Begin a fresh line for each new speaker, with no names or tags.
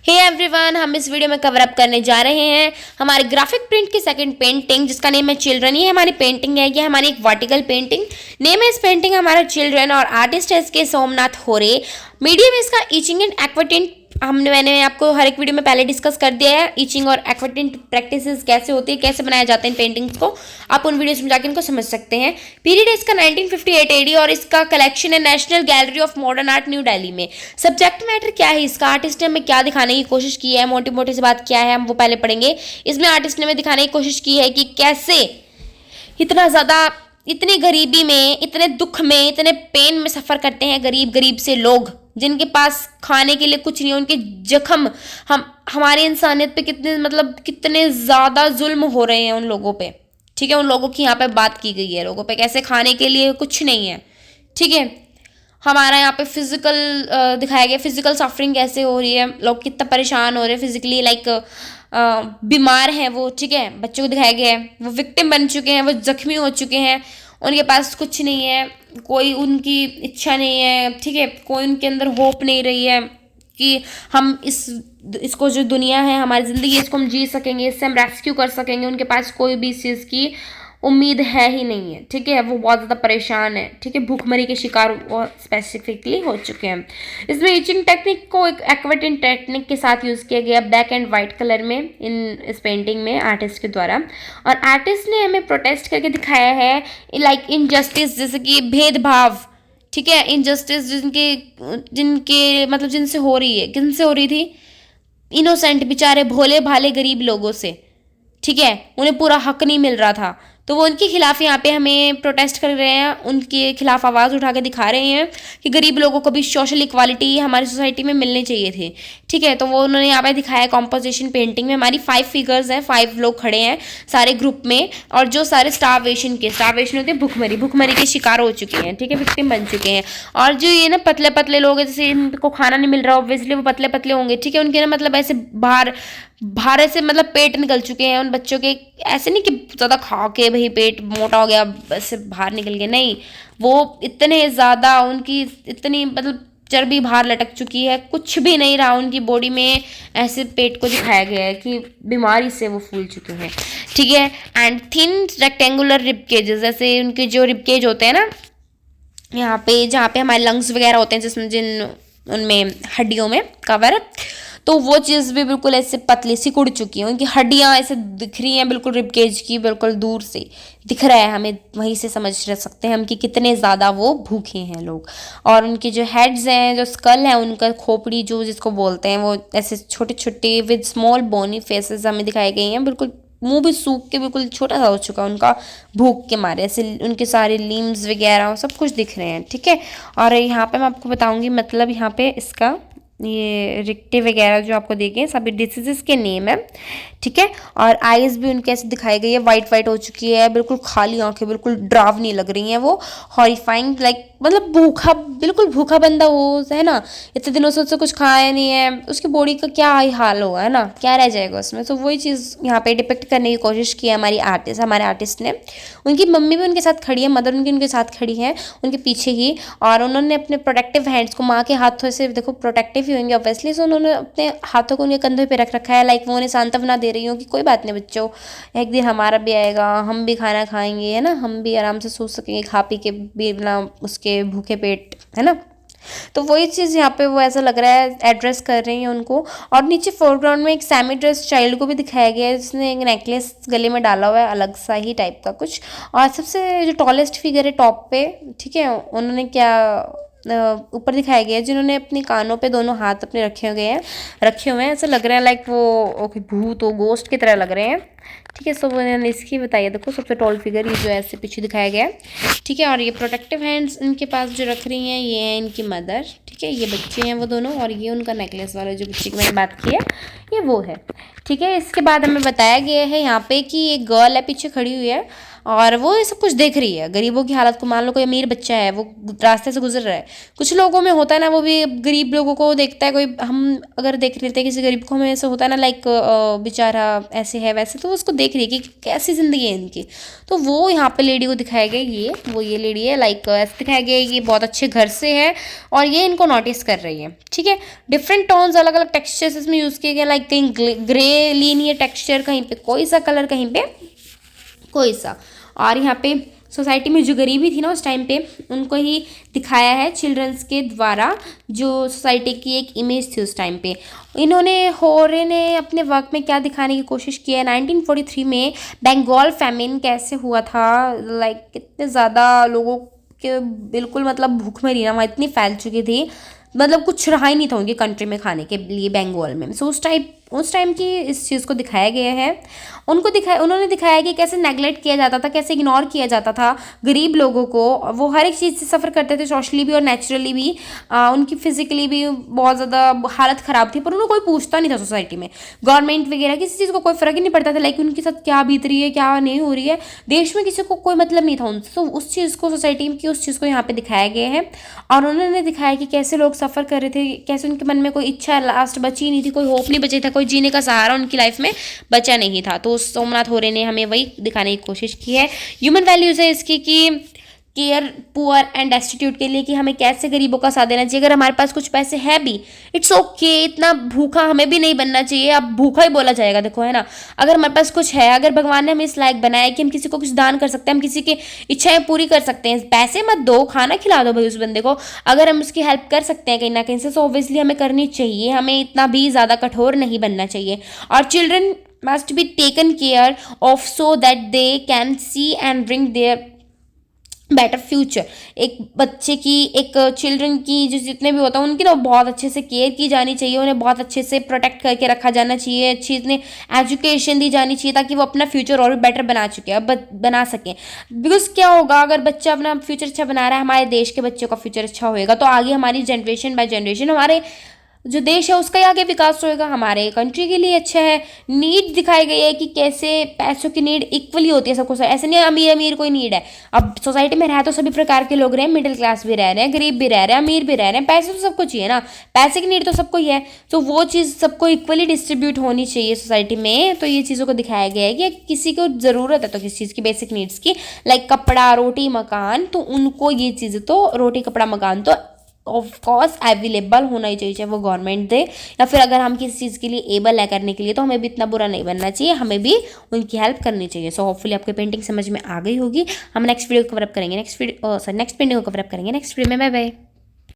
Hey everyone, हम इस video में कवर अप करने जा रहे हैं हमारे ग्राफिक प्रिंट की सेकंड पेंटिंग जिसका नेम है चिल्ड्रन। ये हमारी पेंटिंग है, ये हमारी एक वर्टिकल पेंटिंग नेम है इस पेंटिंग हमारा चिल्ड्रन और आर्टिस्ट है इसके सोमनाथ होरे। मीडियम इसका ईचिंग एंड एक्वाटिंट मैंने आपको हर एक वीडियो में पहले डिस्कस कर दिया है। ईचिंग और एक्वाटिंट प्रैक्टिसेस कैसे होती है, कैसे बनाया जाता है इन पेंटिंग्स को, आप उन वीडियोस में जाकर इनको समझ सकते हैं। पीरियड है इसका 1958 एडी और इसका कलेक्शन है national gallery of modern art new Delhi में। सब्जेक्ट मैटर क्या है इसका, आर्टिस्ट ने हमें क्या दिखाने की कोशिश की है, मोटी मोटी सी बात क्या है हम वो पहले पढ़ेंगे। इसमें आर्टिस्ट ने हमें दिखाने की कोशिश की है कि कैसे इतना ज़्यादा, इतनी गरीबी में, इतने दुख में, इतने पेन में सफ़र करते हैं गरीब गरीब से लोग जिनके पास खाने के लिए कुछ नहीं है। उनके जख्म हम हमारी इंसानियत पे कितने ज़्यादा जुल्म हो रहे हैं उन लोगों पे। ठीक है, उन लोगों की यहाँ पे बात की गई है, लोगों पे कैसे खाने के लिए कुछ नहीं है। ठीक है, हमारा यहाँ पे फिजिकल दिखाया गया, फिजिकल सफरिंग कैसे हो रही है, लोग कितना परेशान हो रहे हैं फिजिकली, लाइक बीमार हैं वो। ठीक है, बच्चों को दिखाया गया है वो विक्टिम बन चुके हैं, वो जख्मी हो चुके हैं, उनके पास कुछ नहीं है, कोई उनकी इच्छा नहीं है। ठीक है, कोई उनके अंदर होप नहीं रही है कि हम इसको जो दुनिया है हमारी ज़िंदगी, इसको हम जी सकेंगे, इससे हम रेस्क्यू कर सकेंगे। उनके पास कोई भी इस चीज़ की उम्मीद है ही नहीं है। ठीक है, वो बहुत ज़्यादा परेशान है। ठीक है, भूखमरी के शिकार वो स्पेसिफिकली हो चुके हैं। इसमें ईचिंग टेक्निक को एक एक्वाटिंट टेक्निक के साथ यूज़ किया गया ब्लैक एंड वाइट कलर में इस पेंटिंग में आर्टिस्ट के द्वारा। और आर्टिस्ट ने हमें प्रोटेस्ट करके दिखाया है लाइक इनजस्टिस, जैसे कि भेदभाव। ठीक है, इनजस्टिस जिनके जिनके मतलब जिनसे हो रही है, किनसे हो रही थी, इनोसेंट बेचारे भोले भाले गरीब लोगों से। ठीक है, उन्हें पूरा हक नहीं मिल रहा था, तो वो उनके खिलाफ यहाँ पे हमें प्रोटेस्ट कर रहे हैं, उनके खिलाफ आवाज़ उठा के दिखा रहे हैं कि गरीब लोगों को भी सोशल इक्वालिटी हमारी सोसाइटी में मिलनी चाहिए थी। ठीक है, तो वो उन्होंने यहाँ पे दिखाया है कॉम्पोजिशन पेंटिंग में। हमारी 5 फिगर्स हैं, 5 लोग खड़े हैं सारे ग्रुप में, और जो सारे स्टारवेशन होते हैं, भुखमरी के शिकार हो चुके हैं। ठीक है, विक्टिम बन चुके हैं। और जो ये ना पतले पतले लोग हैं, जैसे इनको खाना नहीं मिल रहा, ऑब्वियसली वो पतले पतले होंगे। ठीक है, उनके ना मतलब ऐसे बाहर से मतलब पेट निकल चुके हैं उन बच्चों के। ऐसे नहीं कि ज़्यादा खा के भाई पेट मोटा हो गया ऐसे बाहर निकल गया, नहीं, वो इतने ज़्यादा उनकी इतनी मतलब चर्बी बाहर लटक चुकी है, कुछ भी नहीं रहा उनकी बॉडी में। ऐसे पेट को दिखाया गया है कि बीमारी से वो फूल चुके हैं। ठीक है, एंड थिन रेक्टेंगुलर रिब केजेस, जैसे उनके जो रिब केज होते हैं ना यहाँ पे, जहाँ पे हमारे लंग्स वगैरह होते हैं, जिसमें उनमें हड्डियों में कवर, तो वो चीज़ भी बिल्कुल ऐसे पतली सी कुड़ चुकी है। उनकी हड्डियाँ ऐसे दिख रही हैं बिल्कुल रिबकेज की, बिल्कुल दूर से दिख रहा है हमें, वहीं से समझ सकते हैं हम कि कितने ज़्यादा वो भूखे हैं लोग। और उनके जो हेड्स हैं, जो स्कल है, उनका खोपड़ी जो जिसको बोलते हैं, वो ऐसे छोटे छोटे विद स्मॉल बोनी फेसेस हमें दिखाए गए हैं। बिल्कुल मुंह भी सूख के बिल्कुल छोटा सा हो चुका है उनका भूख के मारे, ऐसे उनके सारे लिम्स वगैरह सब कुछ दिख रहे हैं। ठीक है, और यहाँ पे मैं आपको बताऊंगी मतलब यहाँ पे इसका ये रिक्टे वगैरह जो आपको देखे सभी डिसीजेस के नेम है। ठीक है, और आईज भी उनके ऐसे दिखाई गई है, वाइट वाइट हो चुकी है, बिल्कुल खाली आंखें, बिल्कुल डरावनी लग रही हैं वो, हॉरिफाइंग, लाइक मतलब भूखा, बिल्कुल भूखा बंदा वो है ना, इतने दिनों से उससे कुछ खाया नहीं है, उसकी बॉडी का क्या हाल होगा, है ना, क्या रह जाएगा उसमें। तो वही चीज़ यहाँ पे डिपिक्ट करने की कोशिश की है हमारे आर्टिस्ट ने। उनकी मम्मी भी उनके साथ खड़ी है, मदर उनके साथ खड़ी है उनके पीछे ही, और उन्होंने अपने प्रोटेक्टिव हैंड्स को माँ के हाथों से, देखो प्रोटेक्टिव ही होंगे ऑब्वियसली, सो उन्होंने अपने हाथों को उनके कंधों पे रख रखा है, लाइक वो उन्हें सांत्वना दे रही हो कि कोई बात नहीं बच्चों, एक दिन हमारा भी आएगा, हम भी खाना खाएंगे, है ना, हम भी आराम से सो सकेंगे खा पी के बिना उसके भूखे पेट, है ना। तो वही चीज़ यहाँ पे वो ऐसा लग रहा है एड्रेस कर रही हैं उनको। और नीचे फोरग्राउंड में एक सेमी ड्रेस चाइल्ड को भी दिखाया गया है, जिसने एक नेकलेस गले में डाला हुआ है अलग सा ही टाइप का कुछ। और सबसे जो टॉलेस्ट फिगर है टॉप पे, ठीक है, उन्होंने क्या ऊपर दिखाया गया है, जिन्होंने अपने कानों पे दोनों हाथ अपने रखे हुए हैं, ऐसा लग रहा है लाइक वो ओके भूत हो, गोस्ट की तरह लग रहे हैं। ठीक है, सब मैंने इसकी बताइए, देखो सबसे टॉल फिगर ये जो ऐसे पीछे दिखाया गया है। ठीक है, और ये प्रोटेक्टिव हैंड्स इनके पास जो रख रही हैं, ये है इनकी मदर। ठीक है, ये बच्चे हैं वो दोनों, और ये उनका नेकलेस वाला जो बच्चे की मैंने बात की है, ये वो है। ठीक है, इसके बाद हमें बताया गया है यहाँ पे कि एक गर्ल है पीछे खड़ी हुई है, और वो ये सब कुछ देख रही है गरीबों की हालत को। मान लो कोई अमीर बच्चा है, वो रास्ते से गुजर रहा है, कुछ लोगों में होता है ना, वो भी गरीब लोगों को देखता है, कोई हम अगर देख लेते हैं किसी गरीब को, हमें ऐसा होता है ना लाइक बेचारा ऐसे है वैसे, तो वो उसको देख रही है कि कैसी ज़िंदगी है इनकी। तो वो यहाँ पे लेडी को दिखाया गया, ये लेडी है, लाइक ऐसे दिखाया गया ये बहुत अच्छे घर से है और ये इनको नोटिस कर रही है, ठीक है। डिफरेंट टोन्स, अलग अलग टेक्सचर्स इसमें यूज़ किए गए, लाइक कहीं ग्रे लीनियर टेक्सचर, कहीं पे कोई सा कलर, कहीं पे कोई सा। और यहाँ पे सोसाइटी में जो गरीबी थी ना उस टाइम पे, उनको ही दिखाया है चिल्ड्रंस के द्वारा, जो सोसाइटी की एक इमेज थी उस टाइम पे। इन्होंने होरे ने अपने वर्क में क्या दिखाने की कोशिश की है, 1943 में बंगाल फैमिन कैसे हुआ था, लाइक कितने ज़्यादा लोगों के बिल्कुल मतलब भूखमरी ना वहाँ इतनी फैल चुकी थी, मतलब कुछ रहा ही नहीं था उनकी कंट्री में खाने के लिए बंगाल में। सो उस टाइम की इस चीज़ को दिखाया गया है। उन्होंने दिखाया कि कैसे नेगलेक्ट किया जाता था, कैसे इग्नोर किया जाता था गरीब लोगों को। वो हर एक चीज़ से सफ़र करते थे, सोशली भी और नेचुरली भी। उनकी फिजिकली भी बहुत ज़्यादा हालत ख़राब थी, पर उन्हें कोई पूछता नहीं था सोसाइटी में, गवर्नमेंट वगैरह किसी चीज़ को कोई फ़र्क ही नहीं पड़ता था, लाइक उनके साथ क्या बीत रही है क्या नहीं हो रही है, देश में किसी को कोई मतलब नहीं था उनसे। तो उस चीज़ को, सोसाइटी की उस चीज़ को यहाँ पे दिखाया गया है। और उन्होंने दिखाया कि कैसे लोग सफ़र कर रहे थे, कैसे उनके मन में कोई इच्छा लास्ट बची नहीं थी, कोई होप नहीं बचा था, कोई जीने का सहारा उनकी लाइफ में बचा नहीं था। तो सोमनाथ होरे ने हमें वही दिखाने की कोशिश की है। ह्यूमन वैल्यूज़ है इसकी कि केयर पुअर एंड डेस्टिट्यूट के लिए, कि हमें कैसे गरीबों का साथ देना चाहिए। अगर हमारे पास कुछ पैसे हैं भी, इट्स ओके, इतना भूखा हमें भी नहीं बनना चाहिए। अब भूखा ही बोला जाएगा, देखो है ना। अगर हमारे पास कुछ है, अगर भगवान ने हमें इस लायक बनाया कि हम किसी को कुछ दान कर सकते हैं, हम किसी की इच्छाएं पूरी कर सकते हैं, पैसे मत दो, खाना खिला दो भाई उस बंदे को। अगर हम उसकी हेल्प कर सकते हैं कहीं ना कहीं से, तो ऑब्वियसली हमें करनी चाहिए, हमें इतना भी ज़्यादा कठोर नहीं बनना चाहिए। और children must be taken care of so that they can see and bring their better future. एक बच्चे की, एक चिल्ड्रन की जो जितने भी होता है उनकी ना बहुत अच्छे से केयर की जानी चाहिए, उन्हें बहुत अच्छे से प्रोटेक्ट करके रखा जाना चाहिए, अच्छी इतनी एजुकेशन दी जानी चाहिए ताकि वो अपना फ्यूचर और भी बेटर बना सकें। बिकॉज क्या होगा, अगर बच्चा अपना फ्यूचर अच्छा बना रहा है, हमारे देश के बच्चों का फ्यूचर अच्छा होएगा, तो आगे हमारी जनरेशन बाय जनरेशन हमारे जो देश है उसका ही आगे विकास होएगा, हमारे कंट्री के लिए अच्छा है। नीड दिखाई गई है कि कैसे पैसों की नीड इक्वली होती है सबको, ऐसे नहीं अमीर अमीर कोई नीड है। अब सोसाइटी में रह तो सभी प्रकार के लोग रहे हैं, मिडिल क्लास भी रह रहे हैं, गरीब भी रह रहे हैं, अमीर भी रह रहे हैं, पैसे तो सबको चाहिए ना, पैसे की नीड तो सबको ही है। तो वो चीज़ सबको इक्वली डिस्ट्रीब्यूट होनी चाहिए सोसाइटी में। तो ये चीज़ों को दिखाया गया है कि किसी को ज़रूरत है तो किसी चीज़ की, बेसिक नीड्स की, लाइक कपड़ा, रोटी, मकान, तो उनको ये चीज़ें तो रोटी कपड़ा मकान तो ऑफ कोर्स अवेलेबल होना ही चाहिए, चाहे वो गवर्नमेंट दे या फिर अगर हम किसी चीज़ के लिए एबल है करने के लिए, तो हमें भी इतना बुरा नहीं बनना चाहिए, हमें भी उनकी हेल्प करनी चाहिए। सो होपफुली आपको पेंटिंग समझ में आ गई होगी। हम नेक्स्ट वीडियो कवर अप करेंगे, नेक्स्ट पेंटिंग को कवर अप करेंगे नेक्स्ट वीडियो में। Bye bye.